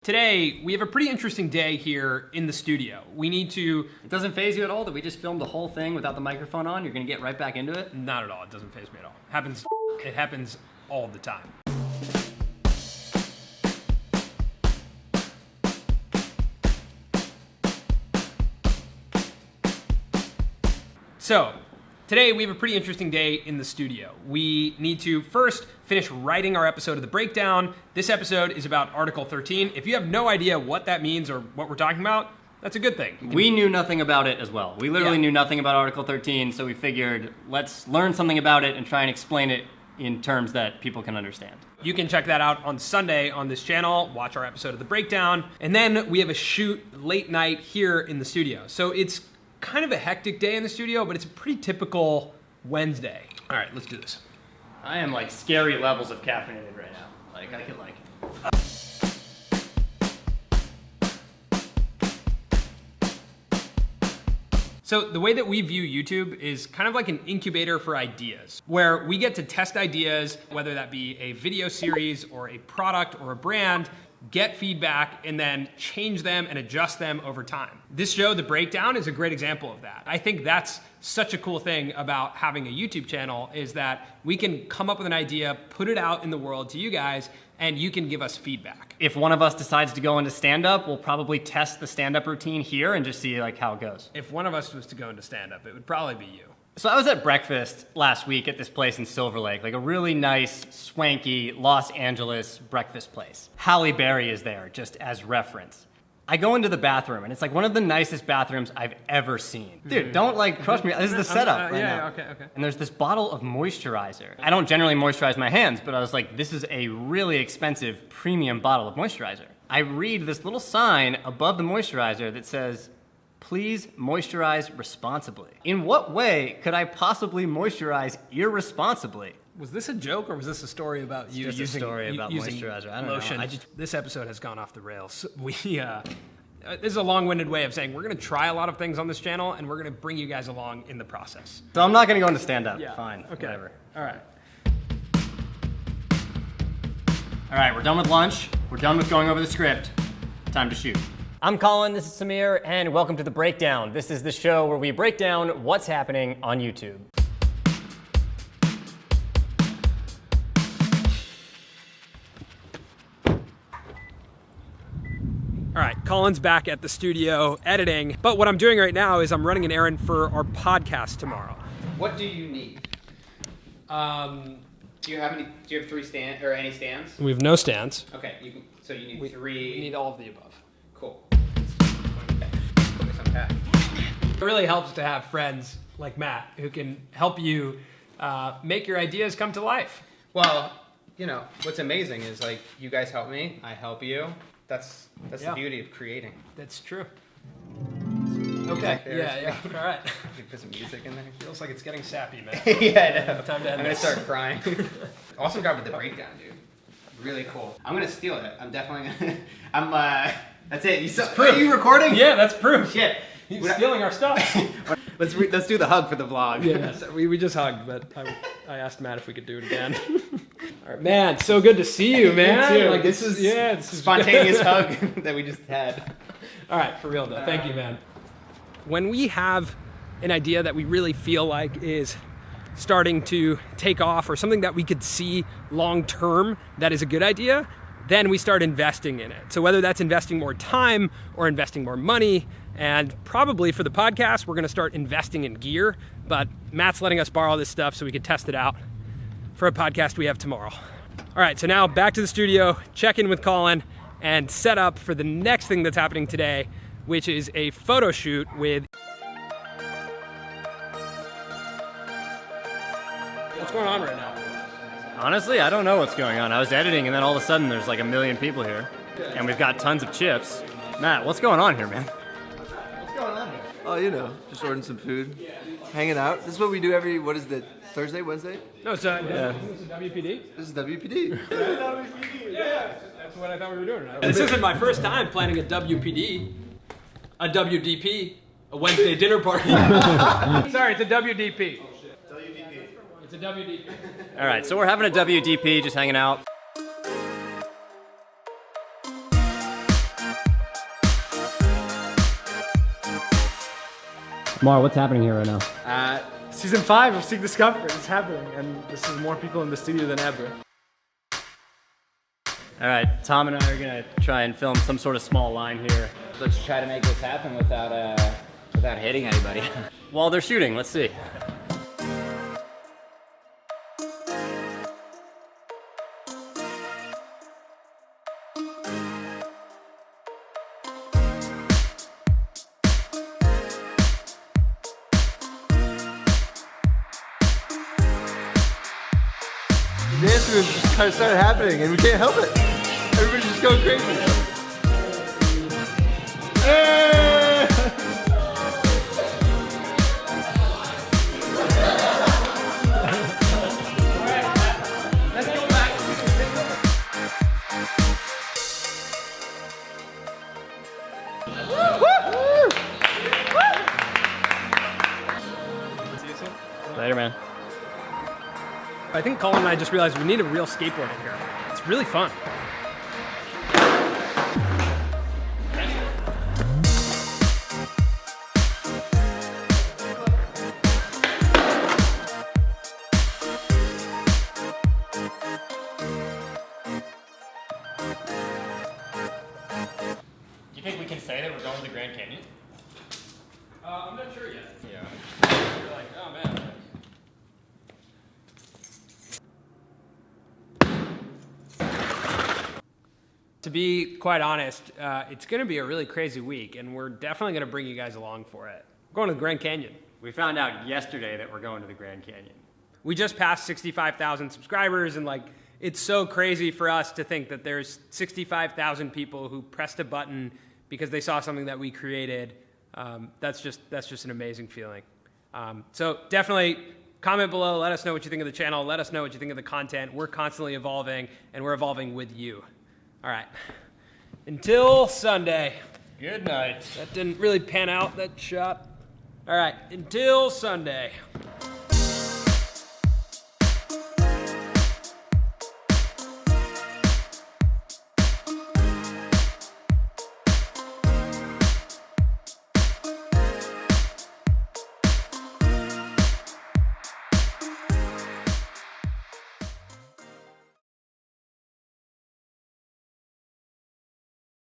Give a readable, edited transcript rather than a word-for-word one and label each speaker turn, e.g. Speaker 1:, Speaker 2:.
Speaker 1: Today, we have a pretty interesting day here in the studio. We need to...
Speaker 2: It doesn't faze you at all that we just filmed the whole thing without the microphone on? You're gonna get right back into it?
Speaker 1: Not at all, it doesn't faze me at all. It happens all the time. So, today we have a pretty interesting day in the studio. We need to first finish writing our episode of The Breakdown. This episode is about Article 13. If you have no idea what that means or what we're talking about, that's a good thing.
Speaker 2: We knew nothing about it as well. We literally knew nothing about Article 13, so we figured let's learn something about it and try and explain it in terms that people can understand.
Speaker 1: You can check that out on Sunday on this channel, watch our episode of The Breakdown, and then we have a shoot late night here in the studio. So it's kind of a hectic day in the studio, but it's a pretty typical Wednesday. All right, let's do this.
Speaker 2: I am like scary levels of caffeinated right now. Like I could like...
Speaker 1: So the way that we view YouTube is kind of like an incubator for ideas, where we get to test ideas, whether that be a video series or a product or a brand, get feedback, and then change them and adjust them over time. This show, The Breakdown, is a great example of that. I think that's such a cool thing about having a YouTube channel is that we can come up with an idea, put it out in the world to you guys, and you can give us feedback.
Speaker 2: If one of us decides to go into stand-up, we'll probably test the stand-up routine here and just see like how it goes.
Speaker 1: If one of us was to go into stand-up, it would probably be you.
Speaker 2: So I was at breakfast last week at this place in Silver Lake, like a really nice, swanky Los Angeles breakfast place. Halle Berry is there, just as reference. I go into the bathroom, and it's like one of the nicest bathrooms I've ever seen. Dude, don't like crush me. This is the setup right now.
Speaker 1: Okay.
Speaker 2: And there's this bottle of moisturizer. I don't generally moisturize my hands, but I was like, this is a really expensive premium bottle of moisturizer. I read this little sign above the moisturizer that says, "Please moisturize responsibly." In what way could I possibly moisturize irresponsibly?
Speaker 1: Was this a joke or was this a story about you
Speaker 2: Just a story about
Speaker 1: using
Speaker 2: moisturizer. I don't
Speaker 1: lotion?
Speaker 2: know.
Speaker 1: This episode has gone off the rails. This is a long-winded way of saying we're going to try a lot of things on this channel and we're going to bring you guys along in the process.
Speaker 2: So I'm not going to go into stand-up.
Speaker 1: Yeah.
Speaker 2: Fine.
Speaker 1: Okay.
Speaker 2: Whatever.
Speaker 1: All right.
Speaker 2: All right, we're done with lunch. We're done with going over the script. Time to shoot. I'm Colin, this is Samir, and welcome to The Breakdown. This is the show where we break down what's happening on YouTube.
Speaker 1: All right, Colin's back at the studio editing, but what I'm doing right now is I'm running an errand for our podcast tomorrow.
Speaker 3: What do you need? Do you have three stands or any stands?
Speaker 1: We have no stands.
Speaker 3: Okay, so you need three.
Speaker 1: We need all of the above.
Speaker 3: Cool. Focus on pack.
Speaker 1: It really helps to have friends like Matt who can help you make your ideas come to life.
Speaker 3: Well, you know what's amazing is like you guys help me, I help you. That's the beauty of creating.
Speaker 1: That's true. Okay. Yeah. All right.
Speaker 3: You put some music in there.
Speaker 1: Feels like it's getting sappy, man.
Speaker 3: Yeah, I know.
Speaker 1: Time to end
Speaker 3: I'm gonna
Speaker 1: this.
Speaker 3: start crying. Awesome job with the breakdown, dude. Really cool. I'm gonna steal it. I'm definitely gonna. That's it. Are you recording?
Speaker 1: Yeah, that's proof.
Speaker 3: Shit.
Speaker 1: He's stealing our stuff.
Speaker 3: Let's do the hug for the vlog.
Speaker 1: Yeah, so we just hugged, but I asked Matt if we could do it again. All right, man, so good to see you, man.
Speaker 3: You too.
Speaker 1: Like this is
Speaker 3: spontaneous hug that we just had.
Speaker 1: All right, for real though. Thank you, man. When we have an idea that we really feel like is starting to take off or something that we could see long term that is a good idea, then we start investing in it. So whether that's investing more time or investing more money, and probably for the podcast, we're gonna start investing in gear, but Matt's letting us borrow this stuff so we can test it out for a podcast we have tomorrow. All right, so now back to the studio, check in with Colin, and set up for the next thing that's happening today, which is a photo shoot with... What's going on right now?
Speaker 2: Honestly, I don't know what's going on. I was editing and then all of a sudden there's like 1 million people here. And we've got tons of chips. Matt, what's going on here, man?
Speaker 3: What's going on here?
Speaker 4: Oh, you know, just ordering some food, hanging out. This is what we do every, what is it, Thursday, Wednesday?
Speaker 1: No, it's this is WPD.
Speaker 4: This is WPD.
Speaker 1: Yeah, that's what I thought we were doing. This isn't my first time planning a WPD, a WDP, a Wednesday dinner party. Sorry, it's a WDP. It's a WDP.
Speaker 2: All right, so we're having a WDP, just hanging out. Samir, what's happening here right now?
Speaker 5: Season 5 of Seek Discover is happening, and this is more people in the studio than ever.
Speaker 2: All right, Tom and I are gonna try and film some sort of small line here.
Speaker 6: Let's try to make this happen without hitting anybody.
Speaker 2: While they're shooting, let's see.
Speaker 4: The dance moves just kind of started happening, and we can't help it. Everybody's just going crazy.
Speaker 2: Later, man.
Speaker 1: I think Colin and I just realized we need a real skateboard in here. It's really fun.
Speaker 2: Do you think we can say that we're going to the Grand Canyon?
Speaker 1: I'm not sure yet.
Speaker 2: Yeah.
Speaker 1: You're like, oh man. To be quite honest, it's going to be a really crazy week, and we're definitely going to bring you guys along for it. We're going to the Grand Canyon.
Speaker 2: We found out yesterday that we're going to the Grand Canyon.
Speaker 1: We just passed 65,000 subscribers, and like, it's so crazy for us to think that there's 65,000 people who pressed a button because they saw something that we created. That's just an amazing feeling. So definitely comment below. Let us know what you think of the channel. Let us know what you think of the content. We're constantly evolving, and we're evolving with you. All right. Until Sunday.
Speaker 2: Good night.
Speaker 1: That didn't really pan out, that shot. All right. Until Sunday.